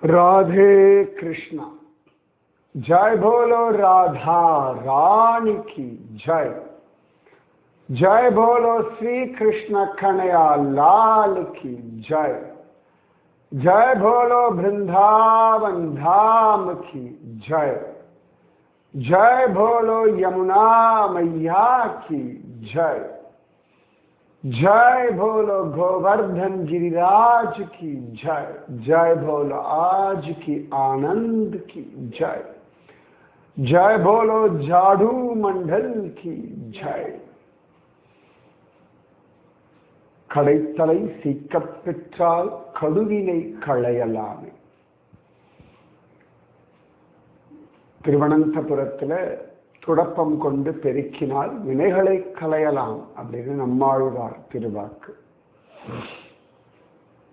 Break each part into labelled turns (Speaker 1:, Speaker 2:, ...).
Speaker 1: राधे कृष्णा। जय बोलो राधा रानी की जय। जय बोलो श्री कृष्ण कन्हैया लाल की जय। जय बोलो वृंदावन धाम की जय। जय बोलो यमुना मैया की जय। जय बोलो गोवर्धन गिरिराज की जय। जय बोलो आज की आनंद की जय। जय बोलो जाडू मंडल की जय। கடைத்தலை சீக்கப் பெற்றால் கடுவினை களையலாமே. திருவனந்தபுரத்துல துடப்பம் கொண்டு பெருக்கினால் வினைகளை களையலாம் அப்படின்னு நம்மாழ்வார் திருவாக்கு.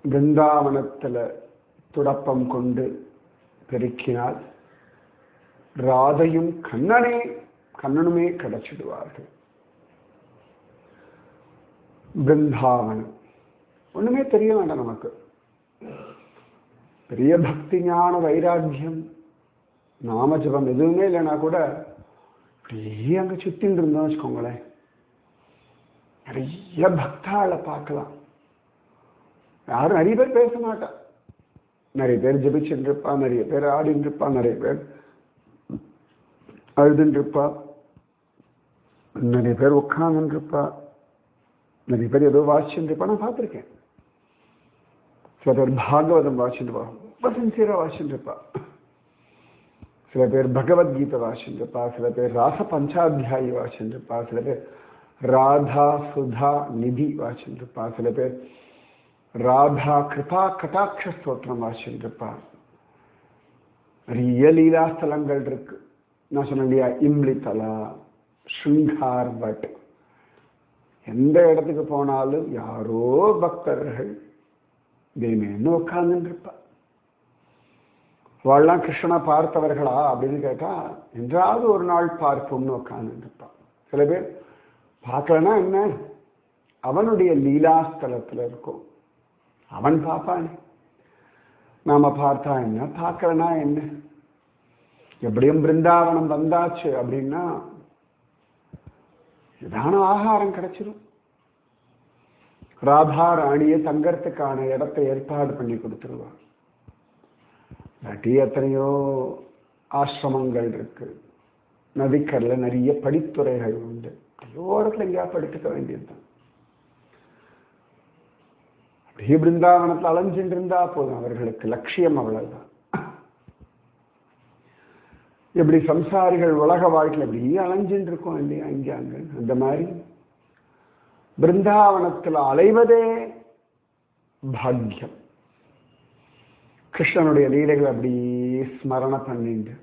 Speaker 1: பிருந்தாவனத்துல துடப்பம் கொண்டு பெருக்கினால் ராதையும் கண்ணனுமே கிடைச்சிடுவார்கள். பிருந்தாவனம் ஒண்ணுமே தெரிய வேண்டாம் நமக்கு. பெரிய பக்தி ஞான வைராக்கியம் நாமஜபம் எதுவுமே இல்லைன்னா கூட அப்படியே அங்க சுத்தின்னு இருந்தோம் வச்சுக்கோங்களேன், நிறைய பக்தாளை பார்க்கலாம். யாரும் நிறைய பேர் பேச மாட்டா, நிறைய பேர் ஜபிச்சுட்டு இருப்பா, நிறைய பேர் ஆடின்னு இருப்பா, நிறைய பேர் அழுதுன்னு இருப்பா, நிறைய பேர் உட்கார்ந்து இருப்பா, நிறைய பேர் ஏதோ வாசிச்சுட்டு இருப்பா. நான் பார்த்துருக்கேன். சில பேர் பாகவதம் வாசிச்சுட்டு இருப்பா, ரொம்ப சின்சியரா வாசிச்சுட்டு இருப்பா. சில பேர் பகவத்கீதை வாசிச்சுட்டு இருப்பா, சில பேர் ராச பஞ்சாத்தியாயி வாசிச்சுட்டு இருப்பா, சில பேர் ராதா சுதா நிதி வாசிச்சுட்டு இருப்பா, சில பேர் ராதா கிருபா கட்டாட்ச ஸ்தோத்திரம் வாசிச்சுட்டு இருப்பா. நிறைய லீலா ஸ்தலங்கள் இருக்கு. நான் சொன்னேன் இல்லையா, இம்லி தலா, ஸ்ருங்கார் பட், எந்த இடத்துக்கு போனாலும் யாரோ பக்தர்கள் தினமேன்னு உட்கார்ந்துட்டு இருப்பா. அவள்லாம் கிருஷ்ணனை பார்த்தவர்களா அப்படின்னு கேட்டா, என்றாவது ஒரு நாள் பார்ப்போம்னு உட்கார்ந்துட்டு இருப்பான். சில பேர் பார்க்கலன்னா என்ன, அவனுடைய லீலாஸ்தலத்துல இருக்கும், அவன் பார்ப்பானே. நாம பார்த்தா என்ன, பார்க்கலன்னா என்ன. எப்படியும் பிருந்தாவனம் வந்தாச்சு அப்படின்னா இதான ஆகாரம் கிடைச்சிடும். ராதா ராணியை தங்கறதுக்கான இடத்தை ஏற்பாடு பண்ணி கொடுத்துருவார். எத்தனையோ ஆசிரமங்கள் இருக்கு, நதிக்கரையில நிறைய படித்துறைகள் உண்டு. ஓரத்துல எங்கேயா படித்துக்க வேண்டியதுதான். அப்படியே பிருந்தாவனத்துல அலைஞ்சிட்டு இருந்தா போதும், அவர்களுக்கு லட்சியம் அவ்வளவுதான். எப்படி சம்சாரிகள் உலக வாழ்க்கையில் அப்படியே அலைஞ்சிட்டு இருக்கோம் இல்லையா, இங்க அங்க, அந்த மாதிரி பிருந்தாவனத்தில் அலைவதே பாக்கியம். கிருஷ்ணனுடைய லீலைகள் அப்படியே ஸ்மரண பண்ணிண்டு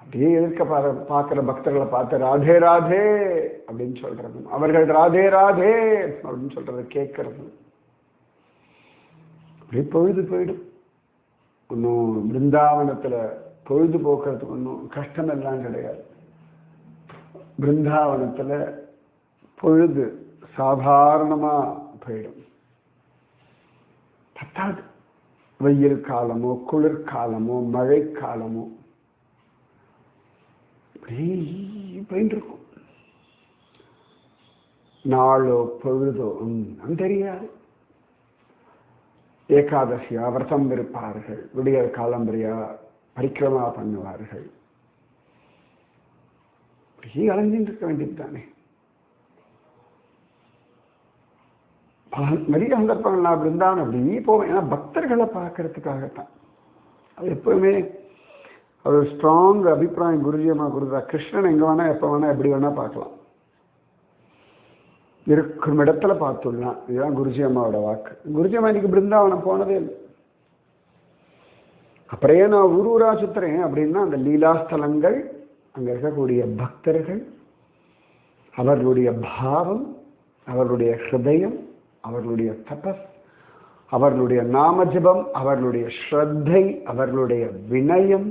Speaker 1: அப்படியே எதிர்க்க பார்க்கிற பக்தர்களை பார்த்து ராதே ராதே அப்படின்னு சொல்றது, அவர்கள் ராதே ராதே அப்படின்னு சொல்றதை கேட்கறது, அப்படியே பொழுது போயிடும். ஒன்றும் பிருந்தாவனத்துல பொழுது போக்குறதுக்கு ஒன்றும் கஷ்டம் எல்லாம் கிடையாது. பிருந்தாவனத்துல பொழுது சாதாரணமா போயிடும். பத்தாது வெயில் காலமோ குளிர்காலமோ மழைக்காலமோ போயிட்டு இருக்கும். நாளோ பொழுதோ தெரியாது. ஏகாதசியா விரதம் இருப்பார்கள், விடிய காலம்பரியா பரிக்கிரமா பண்ணுவார்கள். அப்படியே அலைஞ்சிட்டு இருக்க வேண்டியது தானே. நிறைய சந்தர்ப்பங்கள் நான் பிருந்தாவனம் அப்படியே போவேன். ஏன்னா பக்தர்களை பார்க்கறதுக்காகத்தான். அது எப்பவுமே ஒரு ஸ்ட்ராங் அபிப்பிராயம் குருஜி அம்மா கொடுத்தா, கிருஷ்ணன் எங்க வேணா எப்ப வேணா எப்படி வேணா பார்க்கலாம், இருக்கும் இடத்துல பார்த்துடலாம். இதுதான் குருஜி அம்மாவோட வாக்கு. குருஜி அம்மா இன்னைக்கு பிருந்தாவனம் போனதே இல்லை. அப்புறையே நான் ஊரூரா சுத்துறேன் அப்படின்னா அந்த லீலாஸ்தலங்கள், அங்க இருக்கக்கூடிய பக்தர்கள், அவர்களுடைய பாவம், அவர்களுடைய ஹிருதயம், அவர்களுடைய தபஸ், அவர்களுடைய நாமஜபம், அவர்களுடைய ஸ்ரத்தை, அவர்களுடைய வினயம்,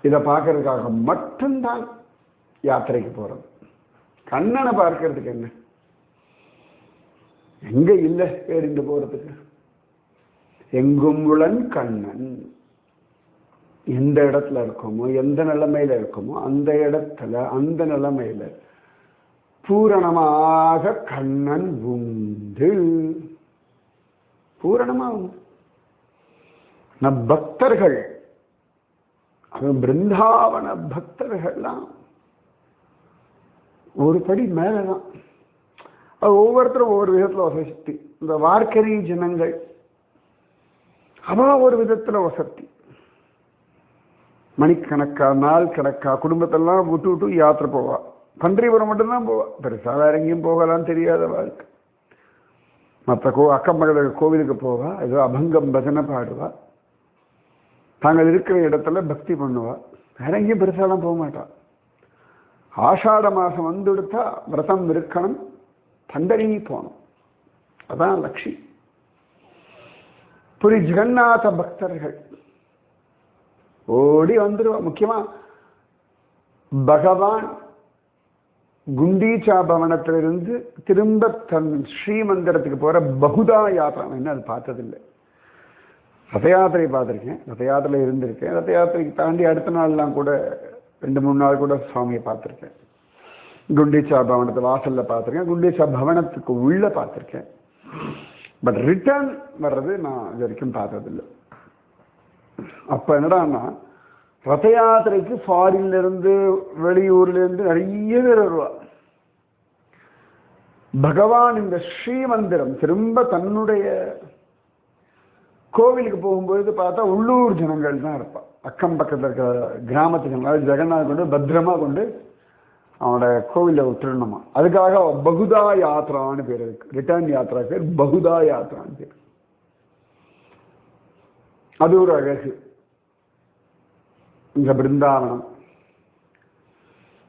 Speaker 1: இதை பார்க்கறதுக்காக மட்டும்தான் யாத்திரைக்கு போறது. கண்ணனை பார்க்கறதுக்கு என்ன, எங்க இல்லை பேரிண்டு போறதுக்கு. எங்கும் உளன் கண்ணன். எந்த இடத்துல இருக்கோமோ, எந்த நிலைமையில இருக்கோமோ, அந்த இடத்துல அந்த நிலைமையில பூரணமாக கண்ணன் உண்டு. பூரணமா உண்டு. நம் பக்தர்கள், அது பிருந்தாவன பக்தர்கள்லாம் ஒரு படி மேலதான். அது ஒவ்வொருத்தரும் ஒவ்வொரு விதத்துல வசதி. இந்த வார்க்கரி ஜனங்கள் அவன் ஒரு விதத்துல வசதி. மணிக்கணக்கா நாள் கணக்கா குடும்பத்தெல்லாம் விட்டு விட்டு யாத்திரை போவா. பன்றிபுரம் மட்டும்தான் போவா. பெருசா வேற எங்கேயும் போகலான்னு தெரியாத வாழ்க்கை. மற்ற அக்கம் பக்கத்து கோவிலுக்கு போவா. ஏதோ அபங்கம் பஜனை பாடுவா. தாங்கள் இருக்கிற இடத்துல பக்தி பண்ணுவா. வேற எங்கேயும் பெருசாலாம் போக மாட்டா. ஆஷாட மாசம் வந்துடுத்தா விரதம் இருக்கணும், பண்டரி போகணும். அதான் லட்சியம். புரி ஜெகநாத பக்தர்கள் ஓடி வந்துடுவா. முக்கியமா பகவான் குண்டீச்சா பவனத்திலிருந்து திரும்ப தன் ஸ்ரீமந்திரத்துக்கு போற பகுதா யாத்திரை. என்ன அது பார்த்ததில்லை. ரத யாத்திரை பார்த்துருக்கேன், ரத யாத்திரையில் இருந்திருக்கேன். ரத யாத்திரைக்கு தாண்டி அடுத்த நாள்லாம் கூட 2-3 நாள் கூட சுவாமியை பார்த்துருக்கேன். குண்டீச்சா பவனத்தை வாசல்ல பார்த்துருக்கேன், குண்டீச்சா பவனத்துக்கு உள்ள பார்த்துருக்கேன். பட் ரிட்டர்ன் வர்றது நான் இது வரைக்கும் பார்த்ததில்லை. அப்ப என்னடான்னா, ரத யாத்திரைக்கு ஃபாரின்ல இருந்து வெளியூர்ல இருந்து நிறைய பேர் வருவா. பகவான் இந்த ஸ்ரீமந்திரம் திரும்ப தன்னுடைய கோவிலுக்கு போகும்போது பார்த்தா உள்ளூர் ஜனங்கள் தான் இருப்பா. அக்கம் பக்கத்தில் இருக்கிற கிராமத்து ஜனங்கள் ஜெகநாத் கொண்டு பத்திரமா கொண்டு அவனோட கோவில விட்டுடணுமா. அதுக்காக பகுதா யாத்திரான்னு பேர் இருக்கு. ரிட்டர்ன் யாத்திரா பேர் பகுதா யாத்திரான்னு பேர். அது ஒரு அழகு. இந்த பிருந்தாவனம்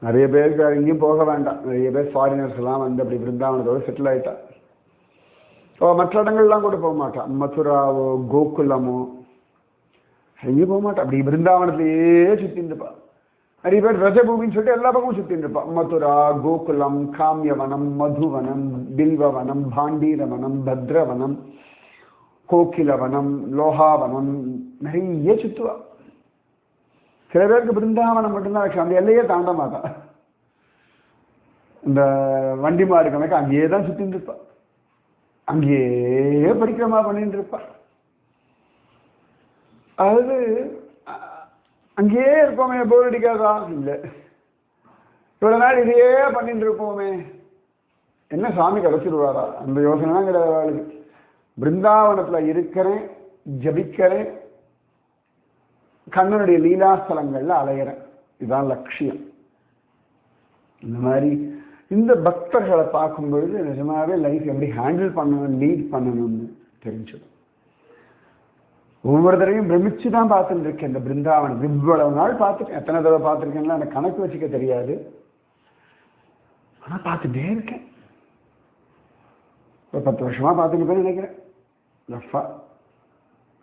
Speaker 1: நிறைய பேருக்கு எங்கேயும் போக வேண்டாம். நிறைய பேர் ஃபாரினர்ஸ் எல்லாம் வந்து அப்படி பிருந்தாவனத்தோட செட்டில் ஆயிட்டா. மற்ற இடங்கள்லாம் கூட போக மாட்டான். மதுராவோ கோகுலமோ எங்கேயும் போக மாட்டான். அப்படி பிருந்தாவனத்திலேயே சுத்தின்னுப்பா. நிறைய பேர் ரஜபூமின்னு சொல்லிட்டு எல்லா பக்கமும் சுத்தின்னுப்பா. மதுரா, கோகுலம், காமியவனம், மதுவனம், பில்வவனம், பாண்டீரவனம், பத்ரவனம், கோகிலவனம், லோகாவனம் நிறைய சுத்துவா. சில பேருக்கு பிருந்தாவனம் மட்டும்தான் லட்சம். அந்த எல்லையே தாண்ட மாட்டா. இந்த வண்டி மாடு கணக்கு அங்கேயே தான் சுத்தின்னு இருப்பா. அங்கேயே பரிக்கிரமா பண்ணிட்டு இருப்பா. அதாவது அங்கேயே இருப்போமே, போர் அடிக்காதா? இல்லை, இவ்வளவு நாள் இதையே பண்ணிட்டு இருப்போமே, என்ன சாமி கிடைச்சிருவாரா? அந்த யோசனை தான் கிடையாது. பிருந்தாவனத்துல இருக்கிறேன், ஜபிக்கிறேன், கண்ணனுடைய லீலாஸ்தலங்கள்ல அலையிறேன். இதுதான் லட்சியம். இந்த மாதிரி இந்த பக்தர்களை பார்க்கும் பொழுது நிஜமாவே லைஃப் எப்படி ஹேண்டில் பண்ணணும், லீட் பண்ணணும்னு தெரிஞ்சிடும். ஒவ்வொரு தடவையும் பிரமிச்சு தான் பார்த்துட்டு இருக்கேன். இந்த பிருந்தாவனம் இவ்வளவு நாள் பார்த்துருக்கேன். எத்தனை தடவை பார்த்துருக்கேன்னா எனக்கு கணக்கு வச்சுக்க தெரியாது. ஆனா பார்த்துட்டே இருக்கேன். ஒரு 10 வருஷமா பார்த்துட்டு போய் நினைக்கிறேன். ரஃபா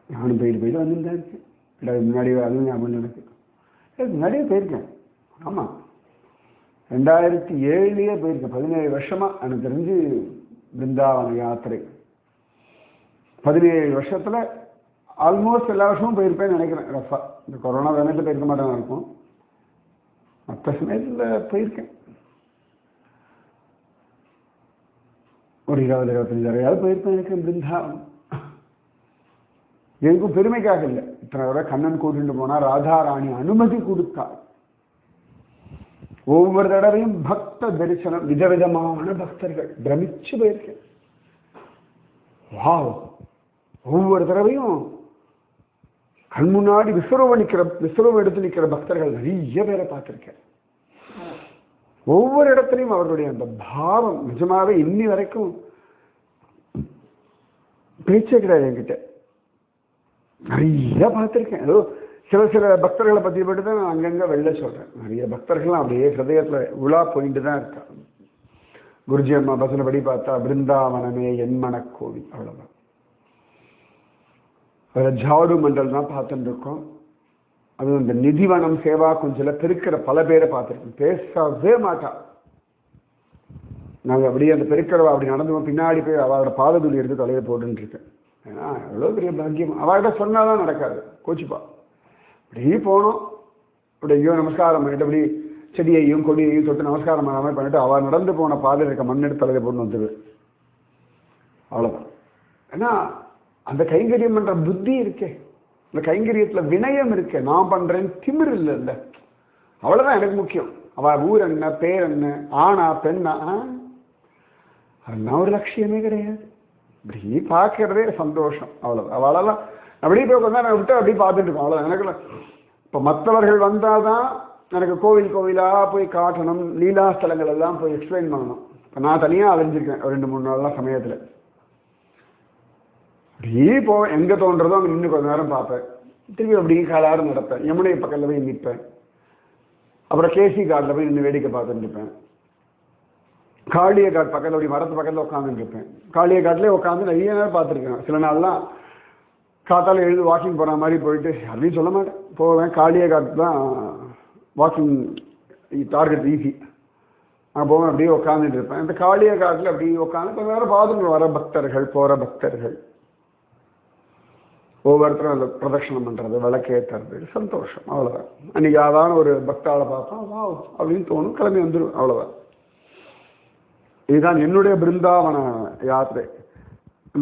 Speaker 1: நானும் போயிட்டு வந்துட்டு இருக்கேன். முன்னாடி அதுவும் ஞாபகம் எனக்கு. முன்னாடியே போயிருக்கேன். ஆமா, 2007 போயிருக்கேன். 17 வருஷமா எனக்கு தெரிஞ்சு பிருந்தாவன யாத்திரை. 17 வருஷத்துல ஆல்மோஸ்ட் எல்லா வருஷமும் போயிருப்பேன்னு நினைக்கிறேன். ரஃபா இந்த கொரோனா சமயத்தில் போயிருக்க மாட்டேன் இருக்கும். மற்ற சமயத்தில் போயிருக்கேன். ஒரு 20-25 தடவையாவது போயிருப்பேன் எனக்கு பிருந்தாவனம். எதுக்கும் பெருமைக்காக இல்லை. இத்தனை தடவை கண்ணன் கூட்டிட்டு போனா ராதாராணி அனுமதி கொடுத்தாள். ஒவ்வொரு தடவையும் பக்த தரிசனம், விதவிதமான பக்தர்கள் பிரமிச்சு போயிருக்கேன். வாவ், ஒவ்வொரு தடவையும் கண் முன்னாடி விஸ்வரூபம் எடுத்து நிற்கிற பக்தர்கள் நிறைய பேரை பார்த்திருக்கேன். ஒவ்வொரு இடத்துலையும் அவர்களுடைய அந்த பாவம் நிஜமாவே இன்னி வரைக்கும் பேச்சே கிடையாது என்கிட்ட. நிறைய பார்த்திருக்கேன். ஏதோ சில பக்தர்களை பற்றி பட்டு தான் நான் அங்கங்க வெளில சொல்றேன். நிறைய பக்தர்கள்லாம் அப்படியே ஹிருதயத்துல உலா போயிட்டு தான் இருக்காங்க. குருஜி அம்மா பசனபடி பார்த்தா பிருந்தாவனமே என் மனக்கோவில், அவ்வளவுதான். அதில் ஜாடு மண்டல் தான் பார்த்துட்டு இருக்கோம். அதுவும் இந்த நிதிவனம் சேவா கொஞ்சம் பெருக்கிற பல பேரை பார்த்துருக்கோம். பேசவே மாட்டா. நாங்கள் அப்படியே அந்த பெருக்கிறவா அப்படி நடந்துவோம். பின்னாடி போய் அவளோட பாததுளி எடுத்து தலையை போட்டுன்னு இருக்கேன். ஏன்னா எவ்வளோ பெரிய பாக்கியம். அவர்கிட்ட சொன்னாதான் நடக்காது, கோச்சிப்பா. இப்படி போனோம், இப்படி ஐயோ நமஸ்காரம் பண்ணிட்டு அப்படி செடியையும் கொடியையும் தொட்டு நமஸ்காரம் பண்ண மாதிரி பண்ணிட்டு அவள் நடந்து போன பாதையில் இருக்க மண்ணெடுத்து தலையை போட்டு வந்துடு. அவ்வளோதான். ஏன்னா அந்த கைங்கரியம் பண்ற புத்தி இருக்கே, இந்த கைங்கரியத்துல வினயம் இருக்கே, நான் பண்றேன் திமிர் இல்லைல்ல, அவ்வளவுதான் எனக்கு முக்கியம். அவ ஊர் என்ன, பேர் என்ன, ஆணா பெண்ணா, அதெல்லாம் ஒரு லட்சியமே கிடையாது. இப்படி பார்க்கறதே சந்தோஷம், அவ்வளவுதான். அவ்வளவுதான். அப்படியே போய் கொஞ்சம் நான் விட்டு அப்படியே பார்த்துட்டு இருக்கோம், அவ்வளோதான். எனக்கு இப்போ மற்றவர்கள் வந்தாதான் எனக்கு கோவில் கோவிலா போய் காட்டணும், லீலா ஸ்தலங்கள் எல்லாம் போய் எக்ஸ்பிளைன் பண்ணணும். இப்போ நான் தனியாக அலைஞ்சிருக்கேன் 2-3 நாள்லாம் சமயத்தில். அப்படியே போவேன், எங்கே தோன்றதோ அங்கே நின்று கொஞ்ச நேரம் பார்ப்பேன், திரும்பி அப்படியே காலாறு நடப்பேன், யமுனை பக்கத்தில் போய் நிற்பேன், அப்புறம் கேசி காட்டில் போய் நின்று வேடிக்கை பார்த்துட்டு இருப்பேன், காளிய காட் பக்கத்தில் அப்படி மரத்து பக்கத்தில் உட்காந்துட்டு இருப்பேன். காளிய காட்டிலே உட்காந்து நிறைய நேரம் பார்த்துருக்கேன். சில நாள்லாம் காத்தால் எழுது வாக்கிங் போகிற மாதிரி போயிட்டு அப்படின்னு சொல்ல மாட்டேன், போவேன். காளிய காட்டு தான் வாக்கிங் டார்கெட் ஈஸி. நான் போவேன், அப்படியே உட்காந்துட்டு இருப்பேன். இந்த காளிய காட்டில் அப்படியே உட்காந்து கொஞ்ச நேரம் பார்த்துட்டு வர பக்தர்கள், போகிற பக்தர்கள், ஒவ்வொருத்தரும் அந்த பிரதட்சணம் பண்ணுறது, விளக்கேற்றுறது, சந்தோஷம், அவ்வளோதான். அன்றைக்கி அதான ஒரு பக்தாவை பார்த்தோம், வா அப்படின்னு தோணும், கிளம்பி வந்துடும், அவ்வளோதான். இதுதான் என்னுடைய பிருந்தாவன யாத்திரை.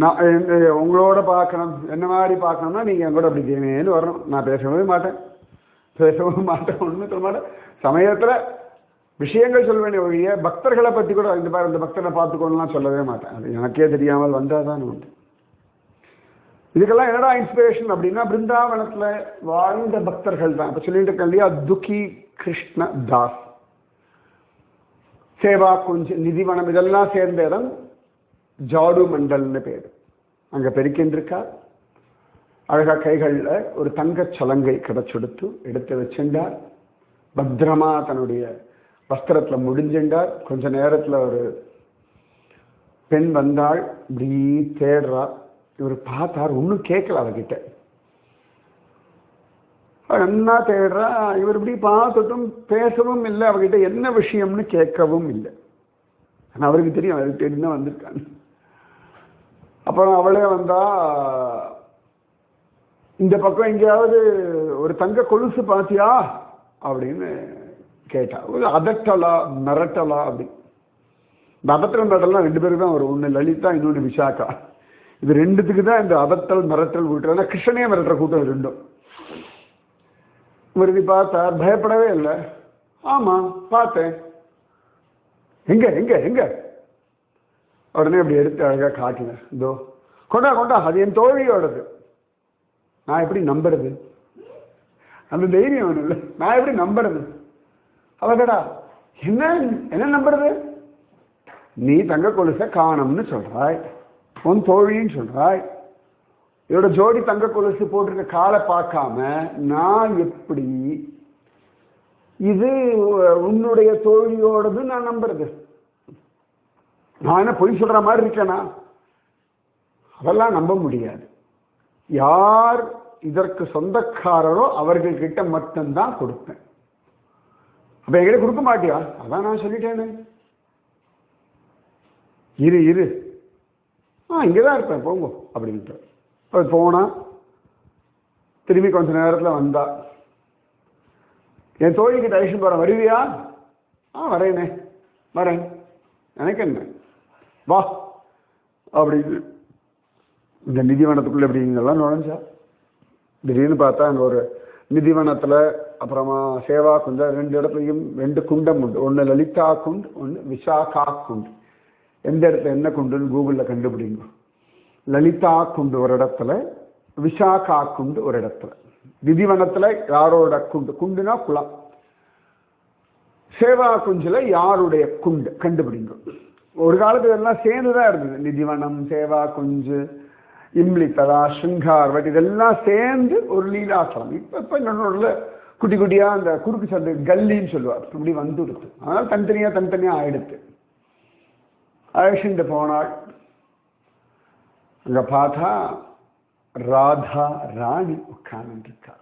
Speaker 1: நான் உங்களோட பார்க்கணும், என்ன மாதிரி பார்க்கணும்னா நீங்கள் என் கூட அப்படி தேனேன்னு வரணும். நான் பேசவே மாட்டேன், ஒன்றும் சொல்ல மாட்டேன். சமயத்தில் விஷயங்கள் சொல்ல வேண்டிய ஒழிய பக்தர்களை பற்றி கூட இந்த மாதிரி இந்த பக்தரை பார்த்துக்கணும்லாம் சொல்லவே மாட்டேன். அது எனக்கே தெரியாமல் வந்தால் தான் உண்டு. இதுக்கெல்லாம் என்னடா இன்ஸ்பிரேஷன் அப்படின்னா, பிருந்தாவனத்தில் வாழ்ந்த பக்தர்கள் தான். இப்போ சொல்லிட்டு இருக்கேன் இல்லையா, துக்கி கிருஷ்ண தாஸ், சேவா குஞ்ச், நிதிவனம், இதெல்லாம் சேர்ந்த இடம் ஜாடு மண்டல்னு பேர். அங்கே பெருக்கின்றிருக்கார். அழகா கைகளில் ஒரு தங்கச் சலங்கை கிடைச்செடுத்து எடுத்து வச்சுட்டார். பத்திரமா தன்னுடைய வஸ்திரத்தில் முடிஞ்சுட்டார். கொஞ்ச நேரத்தில் ஒரு பெண் வந்தாள், இப்படி தேடுறா. இவர் பார்த்தார், ஒன்றும் கேட்கல அவகிட்ட. என்ன தேடுறா, இவர் இப்படி பார்த்துட்டும் பேசவும் இல்லை, அவகிட்ட என்ன விஷயம்னு கேட்கவும் இல்லை. ஆனால் அவருக்கு தெரியும், அவருக்கு தெரியும் தான் வந்திருக்காங்க. அப்புறம் அவளே வந்தா, இந்த பக்கம் எங்கேயாவது ஒரு தங்க கொலுசு பார்த்தியா அப்படின்னு கேட்டா. ஒரு அதட்டலா மிரட்டலா அப்படி. இந்த அதட்டல் மிரட்டல்லாம் 2 பேருக்கு தான் வரும். ஒன்று லலிதா, இன்னொன்று விஷாக்கா. இது 2த்துக்கு தான் இந்த அதட்டல் மிரட்டல் கூட்டம். ஆனால் கிருஷ்ணனே மிரட்டுற கூட்டம் 2ம். இவர் இப்படி பார்த்தா, பயப்படவே இல்லை. ஆமா பார்த்தேன், எங்க எங்க எங்க உடனே அப்படி எடுத்து அழகா காட்டினேன். இதோ கொண்டா கொண்டா, அது என் தோழியோடது. நான் எப்படி நம்புறது? அந்த தைரியம் வேணும் இல்லை, நான் எப்படி நம்புறது? அவடா என்ன என்ன நம்புறது? நீ தங்க கொலுசை காணோம்னு சொல்றாய், உன் தோழின்னு சொல்றாய். இதோட ஜோடி தங்க கொலுசு போட்டிருக்க காலை பார்க்காம நான் எப்படி இது உன்னுடைய தோழியோடது நான் நம்புறது? நான் என்ன பொய் சொல்ற மாதிரி இருக்கேனா? அதெல்லாம் நம்ப முடியாது. யார் இதற்கு சொந்தக்காரரோ அவர்கள்கிட்ட மட்டும்தான் கொடுப்பேன். அப்ப எங்கிட்ட கொடுக்க மாட்டியா? அதான் நான் சொல்லிட்டேனே, இரு இரு, இங்கதான் இருப்பேன் போங்க அப்படின்ட்டு. போனா திரும்பி கொஞ்ச நேரத்துல வந்தா. என் தோழிக்கிட்ட ஐஷன் போறேன், வருவியா? வரேனே, வரேன், எனக்கு என்ன, வா அப்படின்னு. இந்த நிதிவனத்துக்குள்ள எப்படிங்கெல்லாம் நுழைஞ்சா. திடீர்னு பார்த்தா அங்கே ஒரு நிதிவனத்தில், அப்புறமா சேவா குண்ட, 2 இடத்துலையும் 2 குண்டம் உண்டு. ஒன்று லலிதா குண்ட், ஒன்று விஷாகா குண்ட். எந்த இடத்துல என்ன குண்டுன்னு கூகுளில் கண்டுபிடிங்க. லலிதா குண்டு ஒரு இடத்துல, விஷாகா குண்டு ஒரு இடத்துல. நிதிவனத்தில் யாரோட குண்டு, குண்டுனா குளம். சேவா குஞ்சில் யாருடைய குண்டு கண்டுபிடிங்க. ஒரு காலத்துல எல்லாம் சேர்ந்துதான் இருந்தது. நிதிவனம், சேவா குஞ்சு, இம்லித்தலா, ஸ்ருங்கார் வட், இதெல்லாம் சேர்ந்து ஒரு லீலாசலம். இப்ப என்னோட குட்டி குட்டியா அந்த குறுக்கு சந்து கல்லின்னு சொல்லுவார், இப்படி வந்துடுது. அதனால தனித்தனியா ஆயிடுத்து. அழைச்சிட்டு போனாள். அங்க பார்த்தா ராதா ராணி உட்கார்ந்து இருக்கா.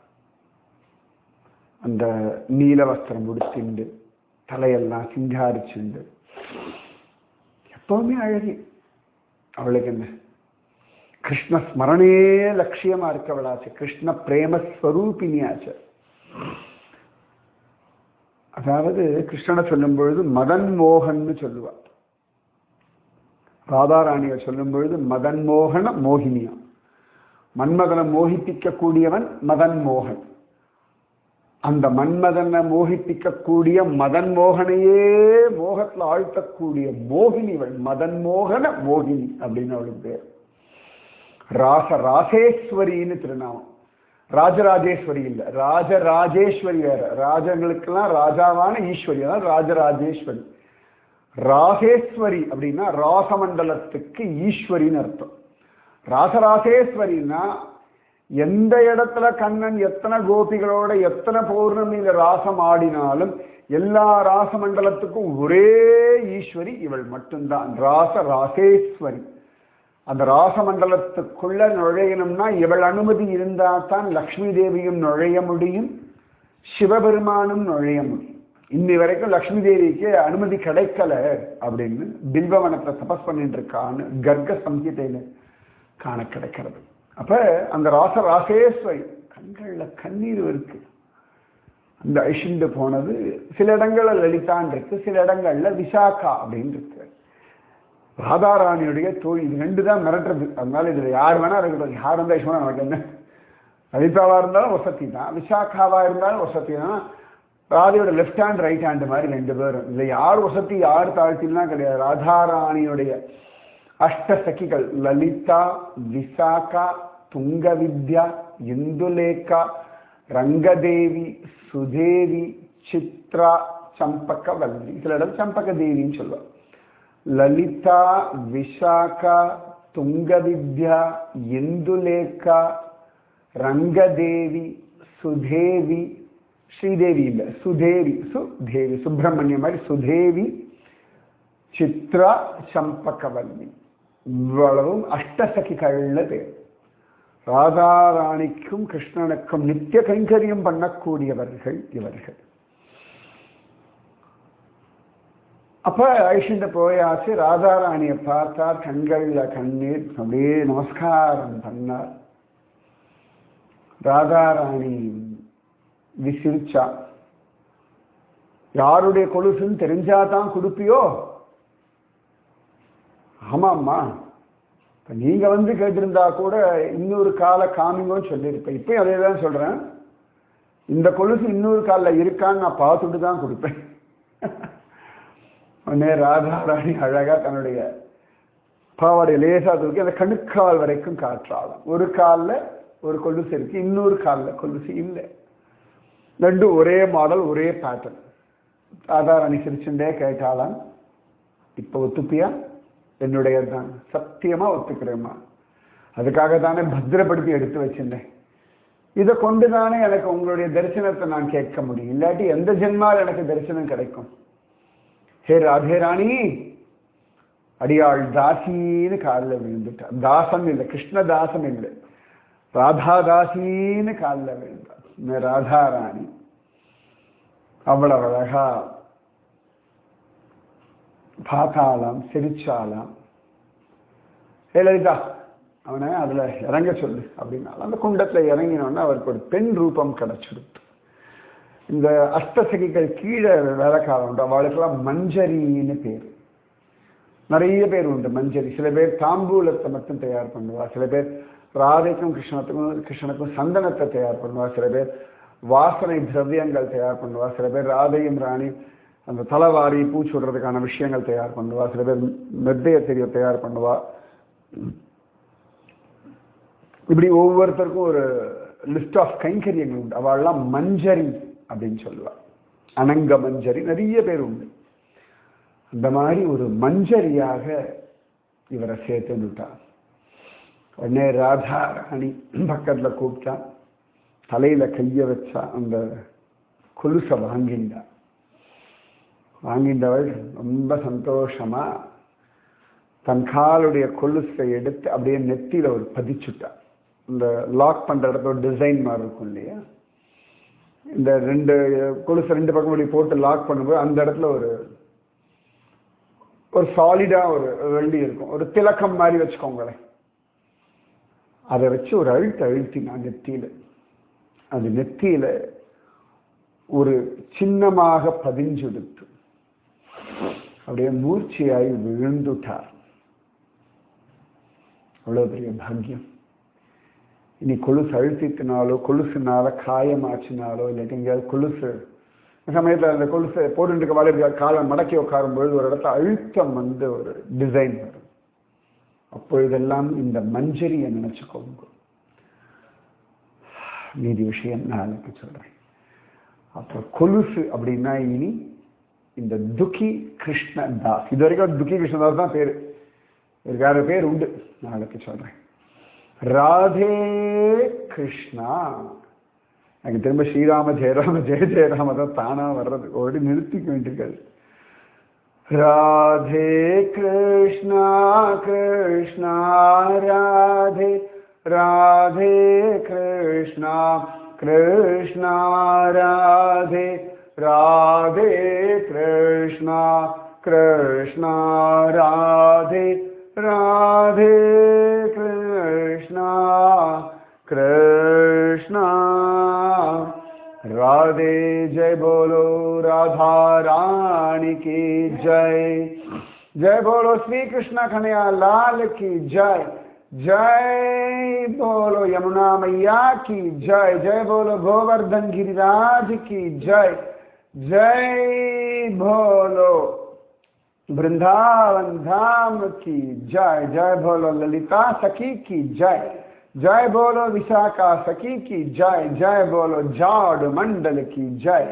Speaker 1: அந்த நீல வஸ்திரம் உடுத்திண்டு, தலையெல்லாம் சிங்காரிச்சுண்டு, எப்பவுமே அழகி. அவளுக்கு என்ன, கிருஷ்ண ஸ்மரணே லட்சியமா இருக்கவளாச்சு, கிருஷ்ண பிரேமஸ்வரூபிணியாச்சு. அதாவது கிருஷ்ணனை சொல்லும் பொழுது மதன் மோகன்னு சொல்லுவா, ராதாராணியை சொல்லும் பொழுது மதன் மோகன மோகினியா. மன்மதனை மோகிப்பிக்க கூடியவன் மதன் மோகன். அந்த மன்மதனை மோகிப்பிக்கக்கூடிய மதன் மோகனையே மோகத்துல ஆழ்த்தக்கூடிய மோகினிவள் மதன் மோகன மோகினி அப்படின்னு அவளுக்கு பேர். ராசராசேஸ்வரின்னு திருநாமம். ராஜராஜேஸ்வரி இல்ல, ராஜராஜேஸ்வரி வேற. ராஜங்களுக்கெல்லாம் ராஜாவான ஈஸ்வரி, அதான் ராஜராஜேஸ்வரி. ராசேஸ்வரி அப்படின்னா ராசமண்டலத்துக்கு ஈஸ்வரின்னு அர்த்தம். ராசராசேஸ்வரின்னா எந்த இடத்துல கண்ணன் எத்தனை கோபிகளோட எத்தனை பௌர்ணமியில ராசம் ஆடினாலும் எல்லா ராசமண்டலத்துக்கும் ஒரே ஈஸ்வரி இவள் மட்டும்தான், ராசராசேஸ்வரி. அந்த ராசமண்டலத்துக்குள்ள நுழையணும்னா இவள் அனுமதி இருந்தா தான் லக்ஷ்மி தேவியும் நுழைய முடியும், சிவபெருமானும் நுழைய முடியும். இன்னி வரைக்கும் லக்ஷ்மி தேவிக்கு அனுமதி கிடைக்கல அப்படின்னு பில்வவனத்தை தபஸ் பண்ணிட்டு இருக்கான்னு கர்க்க சம்ஹிதையில காண கிடைக்கிறது. அப்ப அந்த ராசராசேஸ்வரி கண்கள்ல கண்ணீர் இருக்கு. அந்த ஐஷண்டு போனது சில இடங்கள்ல லலிதான் இருக்கு, சில இடங்கள்ல விசாகா அப்படின்னு இருக்கு. ராதாராணியுடைய தோழி, இது ரெண்டு தான் மிரட்டுறது. அதனால இதுல யார் வேணா இருக்கட்டும், யார் இருந்தா ஐஸ்வரா நமக்கு என்ன, லலிதாவா இருந்தாலும் வசதி தான், விசாகாவா இருந்தாலும் வசதி தான். ராதையோட லெஃப்ட் ஹேண்ட் ரைட் ஹேண்ட் மாதிரி ரெண்டு பேரும். இதுல யார் வசதி யார் தாழ்த்திலாம் கிடையாது. ராதாராணியுடைய அஷ்ட சகிகள் லலிதா, விசாகா, துங்க வித்யா, இந்துலேகா, ரங்கதேவி, சுதேவி, சித்ரா, சம்பகவல்லி. சில இடம் சம்பக தேவின்னு சொல்லுவாங்க. லலிதா, விசாகா, துங்க வித்யா, இந்துலேகா, ரங்கதேவி, சுதேவி, ஸ்ரீதேவி இல்ல சுதேவி, சுதேவி சுப்பிரமணியம் மாதிரி சுதேவி, சித்ரா, சம்பகவல்லி. இவ்வளவும் அஷ்டசகிகள்ல பேர். ராதாராணிக்கும் கிருஷ்ணனுக்கும் நித்திய கைங்கரியம் பண்ணக்கூடியவர்கள் இவர்கள். அப்ப ஐஷண்ட போயாச்சு. ராதாராணியை பார்த்தார், கண்கள்ல கண்ணீர், அப்படியே நமஸ்காரம் பண்ணார். ராதாராணி விசிரிச்சா. யாருடைய கொலுசுன்னு தெரிஞ்சாதான் கொடுப்பியோ? ஆமாம்மா, இப்ப நீங்க வந்து கேட்டிருந்தா கூட இன்னொரு காலை காமிங்கன்னு சொல்லியிருப்பேன். இப்பயும் அதே தான் சொல்றேன். இந்த கொலுசு இன்னொரு காலில் இருக்கான்னு நான் பார்த்துட்டு தான் கொடுப்பேன். உடனே ராதாராணி அழகா தன்னுடைய பாவாடை லேசா தூக்கி அந்த கணுக்கால் வரைக்கும் காற்றாளாம். ஒரு காலில் ஒரு கொலுசு இருக்கு, இன்னொரு காலில் கொலுசு இல்லை. ரெண்டும் ஒரே மாடல், ஒரே பேட்டர்ன். ராதாராணி சிரிச்சுட்டே கேட்டாலாம், இப்ப ஒத்துப்பியா? என்னுடைய தான், சத்தியமா ஒத்துக்கிறேம்மா. அதுக்காக தானே பத்திரப்படுத்தி எடுத்து வச்சிருந்தேன். இதை கொண்டு தானே எனக்கு உங்களுடைய தரிசனத்தை நான் கேட்க முடியும், இல்லாட்டி எந்த ஜென்மால் எனக்கு தரிசனம் கிடைக்கும்? ஹே ராதே ராணி, அடியாள் தாசின்னு காலில் விழுந்துட்டா. தாசன் இல்லை, கிருஷ்ணதாசன் இல்லை, ராதாதாசின்னு காலில் விழுந்தா. ராதாராணி அவ்வளவு அழகா பார்த்தாலாம், சிரிச்சாலாம். ஏ லலிதா, அவனை அதுல இறங்க சொல்லு அப்படின்னாலும் அந்த குண்டத்துல இறங்கினோன்னா அவருக்கு ஒரு பெண் ரூபம் கிடைச்சிடுது. இந்த அஷ்டசகிகள் கீழே வேலைக்காலம் உண்டு, அவளுக்கெல்லாம் மஞ்சரின்னு பேர். நிறைய பேர் உண்டு மஞ்சரி. சில பேர் தாம்பூலத்தை மட்டும் தயார் பண்ணுவா, சில பேர் ராதைக்கும் கிருஷ்ணனுக்கும் சந்தனத்தை தயார் பண்ணுவா, சில பேர் வாசனை திரவியங்கள் தயார் பண்ணுவா, சில பேர் ராதையும் ராணி அந்த தலைவாரி பூச்சுடுறதுக்கான விஷயங்கள் தயார் பண்ணுவா, சில பேர் மெத்தைய தெரிய தயார் பண்ணுவா. இப்படி ஒவ்வொருத்தருக்கும் ஒரு லிஸ்ட் ஆஃப் கைங்கரியங்கள் உண்டு. அவள்லாம் மஞ்சரி அப்படின்னு சொல்லுவா. அனங்க மஞ்சரி நிறைய பேர் உண்டு. அந்த மாதிரி ஒரு மஞ்சரியாக இவரை சேர்த்து விட்டார். உடனே ராதாராணி பக்கத்துல கூப்பிட்டா, தலையில கைய வச்சா, அந்த கொலுசை வாங்கிண்டவள் ரொம்ப சந்தோஷமா தன் காலுடைய கொலுசை எடுத்து அப்படியே நெத்தியில ஒரு பதிச்சுட்டா. இந்த லாக் பண்ற இடத்துல ஒரு டிசைன் மாதிரி இருக்கும் இல்லையா, இந்த ரெண்டு கொலுசை ரெண்டு பக்கம் அப்படி போட்டு லாக் பண்ணும்போது அந்த இடத்துல ஒரு சாலிடா ஒரு வெள்ளி இருக்கும், ஒரு திலக்கம் மாதிரி வச்சுக்கோங்களேன். அதை வச்சு ஒரு அழுத்தினான் நெத்தியில. அந்த நெத்தியில ஒரு சின்னமாக பதிஞ்செடுத்து அப்படியே மூர்ச்சையாய் விழுந்துட்டார். அவ்வளவு பெரிய பாக்கியம். இனி கொலுசு அழுத்தினாலோ கொலுசுனால காயமாச்சினாலோ இல்லாட்டி எங்கேயாவது கொலுசு சமயத்தில் அந்த கொலுசை போட்டு வாழ காலை மடக்கி உட்காரும் பொழுது ஒரு இடத்துல அழுத்தம் ஒரு டிசைன் வரும். அப்பொழுதெல்லாம் இந்த மஞ்சரியை நினைச்சுக்கோங்க. மீதி விஷயம் நான் சொல்றேன். அப்புறம் கொலுசு அப்படின்னா இனி இந்த துக்கி கிருஷ்ணதாஸ். இது வரைக்கும் துக்கி கிருஷ்ணதாஸ் தான் பேரு. வேற பேர் உண்டு, நாளைக்கு சொல்றேன். ராதே கிருஷ்ணா. எனக்கு திரும்ப ஸ்ரீராம ஜெயராம ஜெய ஜெயராம தான் தானா வர்றது. ஒரு நிறுத்திக்க வேண்டியிருக்காது. ராதே கிருஷ்ணா கிருஷ்ணா ராதே ராதே கிருஷ்ணா கிருஷ்ணா ராதே ராதே கிருஷ்ணா கிருஷ்ணா ராதே ராதே கிருஷ்ணா கிருஷ்ணா ராதே. ஜெய் போலோ ராதா ராணி की जय. जय बोलो श्री कृष्ण कन्हैया लाल की जय. जय बोलो यमुना मैया की जय. जय बोलो गोवर्धन गिरिराज की जय. जय बोलो वृंदावन धाम की जय. जय बोलो ललिता सखी की जय. जय बोलो विशाखा सखी की जय. जय बोलो जाड मंडल की जय.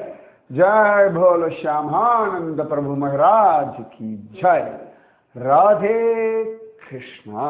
Speaker 1: जय बोलो श्यामानंद प्रभु महाराज की जय. राधे कृष्णा.